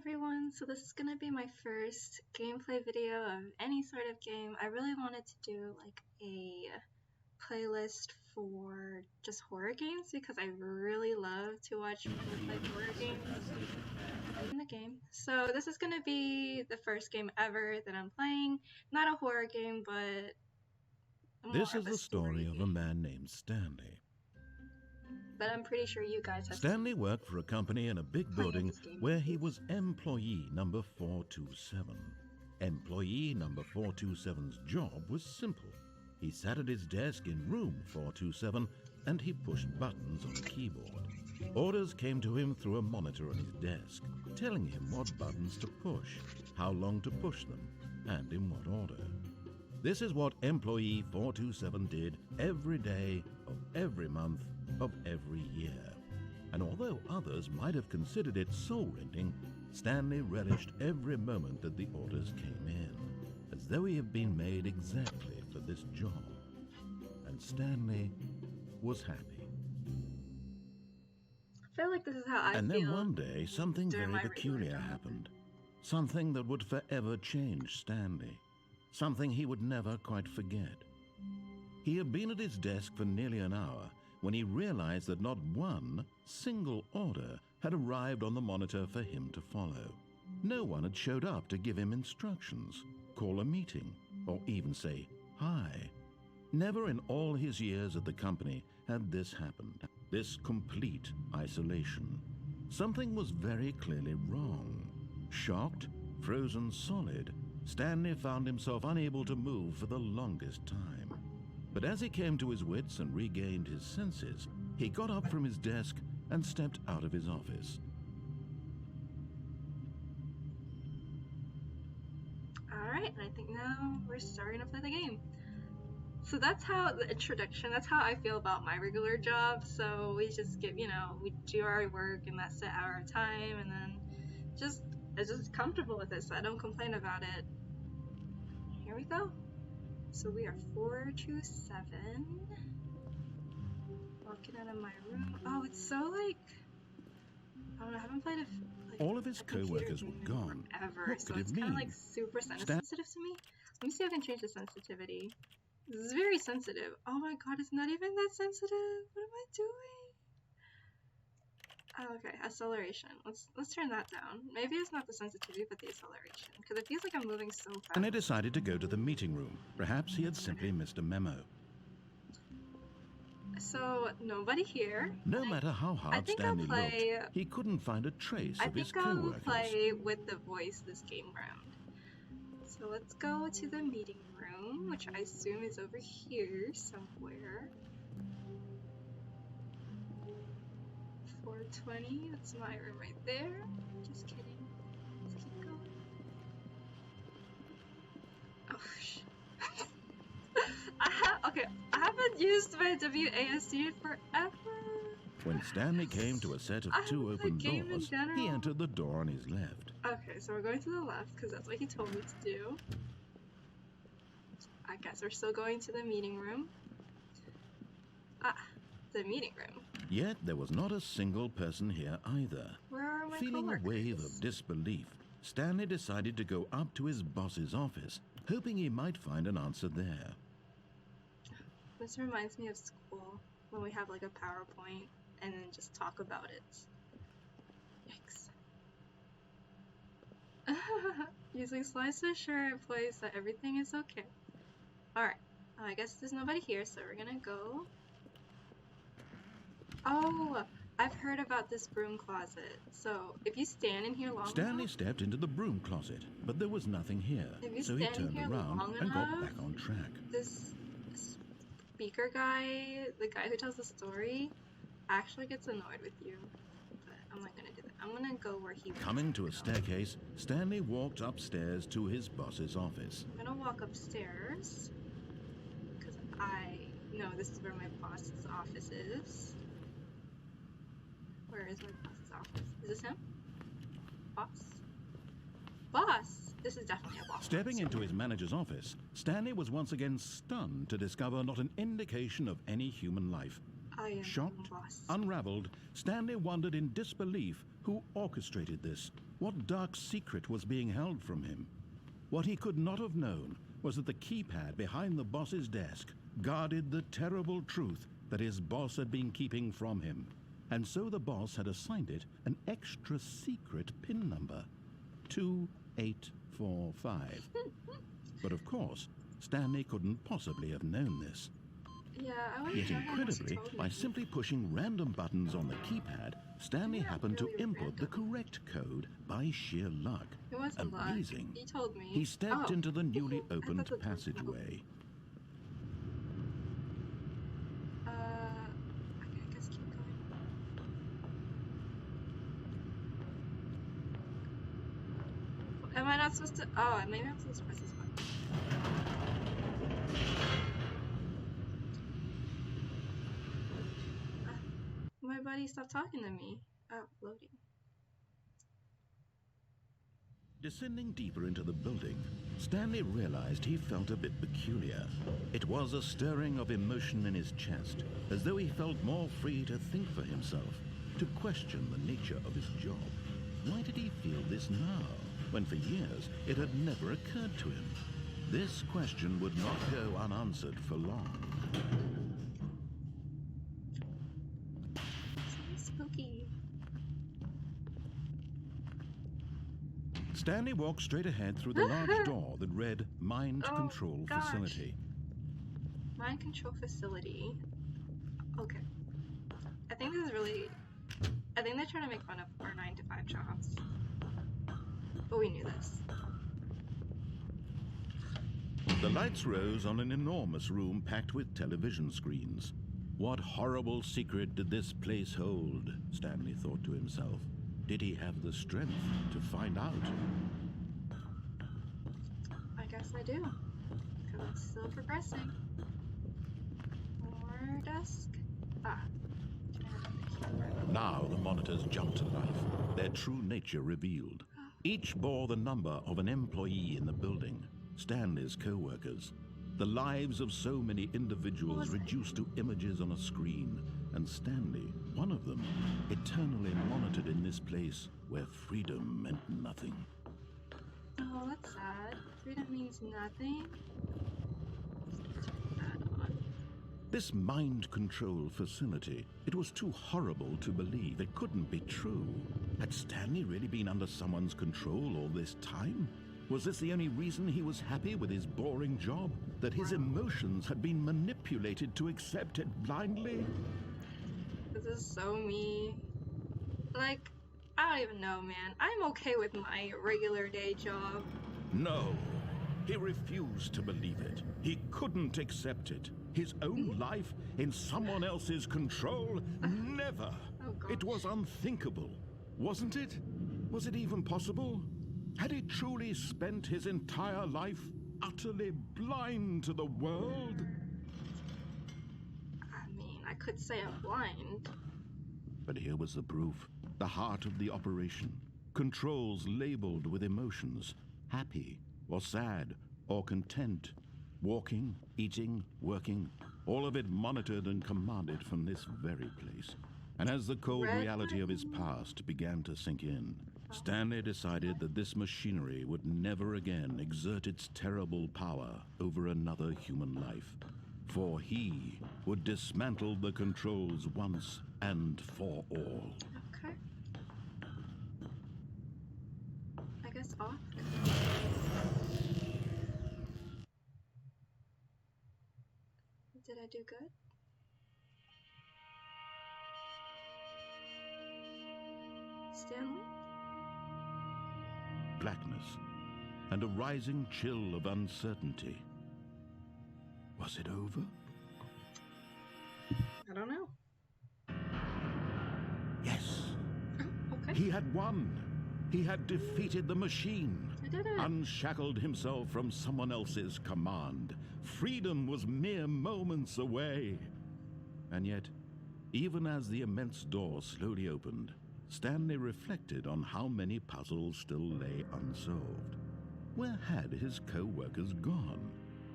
everyone, so this is gonna be my first gameplay video of any sort of game. I really wanted to do like a playlist for just horror games because I really love to watch people play horror games in the game. So this is gonna be the first game ever that I'm playing. Not a horror game, but This is the story of a man named Stanley. But I'm pretty sure you guys have Stanley worked for a company in a big building where he was employee number 427. Employee number 427's job was simple. He sat at his desk in room 427 and he pushed buttons on a keyboard. Orders came to him through a monitor on his desk, telling him what buttons to push, how long to push them, and in what order. This is what employee 427 did every day of every month of every year. And although others might have considered it soul-rending, Stanley relished every moment that the orders came in, as though he had been made exactly for this job. And Stanley was happy. I feel like this is how I feel. And then one day, something very peculiar happened. Something that would forever change Stanley. Something he would never quite forget. He had been at his desk for nearly an hour when he realized that not one single order had arrived on the monitor for him to follow. No one had showed up to give him instructions, call a meeting, or even say hi. Never in all his years at the company had this happened, this complete isolation. Something was very clearly wrong. Shocked, frozen solid, Stanley found himself unable to move for the longest time. But as he came to his wits and regained his senses, he got up from his desk and stepped out of his office. Alright, and I think now we're starting to play the game. So that's how the introduction, that's how I feel about my regular job. So we just get, we do our work and that's set our time, and then it's just comfortable with it, so I don't complain about it. Here we go. So we are 427. Walking out of my room. Oh, it's so like, I don't know, I haven't played all of his co-workers were gone. Ever, so it's kind of like super sensitive to me. Let me see if I can change the sensitivity. This is very sensitive. Oh my god, it's not even that sensitive. What am I doing? Oh, okay, acceleration. Let's turn that down. Maybe it's not the sensitivity, but the acceleration, because it feels like I'm moving so fast. And he decided to go to the meeting room. Perhaps he had simply missed a memo. So, nobody here. No matter how hard Stanley looked, he couldn't find a trace of his co-workers. I think I'll play with the voice this game round. So let's go to the meeting room, which I assume is over here somewhere. 420, that's my room right there. Just kidding. Let's keep going. Oh, shit. Okay, I haven't used my WASD in forever. When Stanley came to a set of two open doors, he entered the door on his left. Okay, so we're going to the left because that's what he told me to do. I guess we're still going to the meeting room. The meeting room. Yet there was not a single person here either. Where are my Feeling a wave of disbelief, Stanley decided to go up to his boss's office, hoping he might find an answer there. This reminds me of school, when we have like a PowerPoint and then just talk about it. Yikes. Using slides to assure employees that everything is okay. Alright, I guess there's nobody here, so we're gonna go. Oh, I've heard about this broom closet. So if you stand in here long Stanley stepped into the broom closet, but there was nothing here, so he turned around and got back on track. This speaker guy, the guy who tells the story, actually gets annoyed with you. But I'm not gonna do that. I'm gonna go where he wants. Coming to a staircase, Stanley walked upstairs to his boss's office. I'm gonna walk upstairs because I know this is where my boss's office is. Where is my boss's office? Is this him? Boss? Boss! This is definitely a boss. Stepping into his manager's office, Stanley was once again stunned to discover not an indication of any human life. Shocked, boss. unraveled, Stanley wondered in disbelief who orchestrated this, what dark secret was being held from him. What he could not have known was that the keypad behind the boss's desk guarded the terrible truth that his boss had been keeping from him. And so the boss had assigned it an extra secret PIN number, 2845. But of course, Stanley couldn't possibly have known this. Yeah, I would Yet incredibly, by simply pushing random buttons on the keypad, Stanley happened to input the correct code by sheer luck. It wasn't Amazing. luck. He told me. He stepped into the newly opened passageway. Okay, I guess keep going. Am I not supposed to? Oh, maybe I'm supposed to press this button. My buddy stopped talking to me. Oh, loading. Descending deeper into the building, Stanley realized he felt a bit peculiar. It was a stirring of emotion in his chest, as though he felt more free to think for himself, to question the nature of his job. Why did he feel this now, when for years it had never occurred to him? This question would not go unanswered for long. Spooky. Stanley walked straight ahead through the large door that read Mind Control Facility. Mind Control Facility. Okay. I think this is really... I think they're trying to make fun of our 9-to-5 jobs. But we knew this. The lights rose on an enormous room packed with television screens. What horrible secret did this place hold? Stanley thought to himself. Did he have the strength to find out? I guess I do. Because it's still progressing. More desk. Now the monitors jumped to life, their true nature revealed. Each bore the number of an employee in the building, Stanley's co-workers. The lives of so many individuals reduced to images on a screen, and Stanley, one of them, eternally monitored in this place where freedom meant nothing. Oh, that's sad. Freedom means nothing. This mind control facility, it was too horrible to believe. It couldn't be true. Had Stanley really been under someone's control all this time? Was this the only reason he was happy with his boring job? That his emotions had been manipulated to accept it blindly? This is so me. Like, I don't even know, man. I'm okay with my regular day job. No. He refused to believe it. He couldn't accept it. His own life in someone else's control? Never. Oh, gosh. It was unthinkable, wasn't it? Was it even possible? Had he truly spent his entire life utterly blind to the world? I mean, I could say I'm blind. But here was the proof. The heart of the operation. Controls labeled with emotions. Happy or sad or content. Walking, eating, working. All of it monitored and commanded from this very place. And as the cold reality of his past began to sink in, Stanley decided that this machinery would never again exert its terrible power over another human life. For he would dismantle the controls once and for all. Okay. I guess off. Did I do good? Stanley? Blackness and a rising chill of uncertainty. Was it over? I don't know. Yes. Oh, okay. He had won. He had defeated the machine. I did it. Unshackled himself from someone else's command. Freedom was mere moments away. And yet, even as the immense door slowly opened, Stanley reflected on how many puzzles still lay unsolved. Where had his co-workers gone?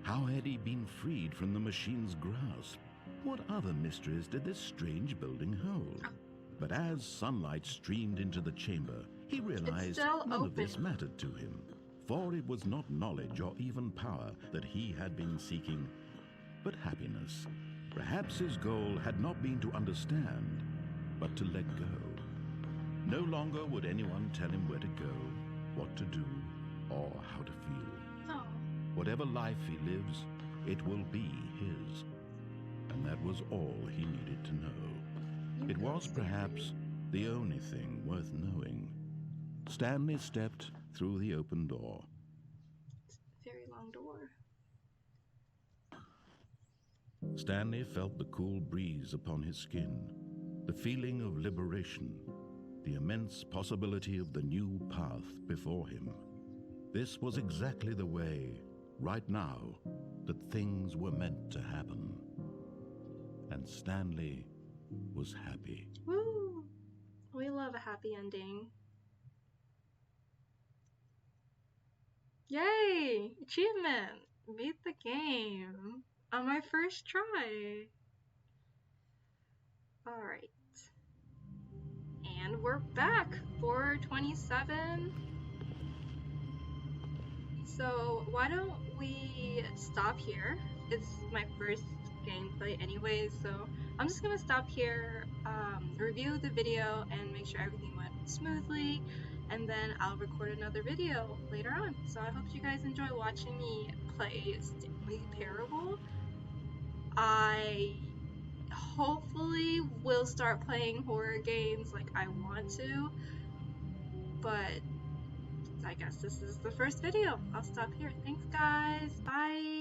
How had he been freed from the machine's grasp? What other mysteries did this strange building hold? But as sunlight streamed into the chamber, he realized none of this mattered to him, for it was not knowledge or even power that he had been seeking, but happiness. Perhaps his goal had not been to understand, but to let go. No longer would anyone tell him where to go, what to do, or how to feel. No. Whatever life he lives, it will be his. And that was all he needed to know. It was perhaps the only thing worth knowing. Stanley stepped through the open door. It's a very long door. Stanley felt the cool breeze upon his skin, the feeling of liberation, the immense possibility of the new path before him. This was exactly the way, right now, that things were meant to happen. And Stanley was happy. Woo! We love a happy ending. Yay! Achievement! Beat the game on my first try. Alright. And we're back for 27. So why don't we stop here? It's my first gameplay anyways, so I'm just gonna stop here, review the video and make sure everything went smoothly, and then I'll record another video later on. So I hope you guys enjoy watching me play Stanley Parable. I hopefully will start playing horror games like I want to, but I guess this is the first video. I'll stop here. Thanks guys, bye!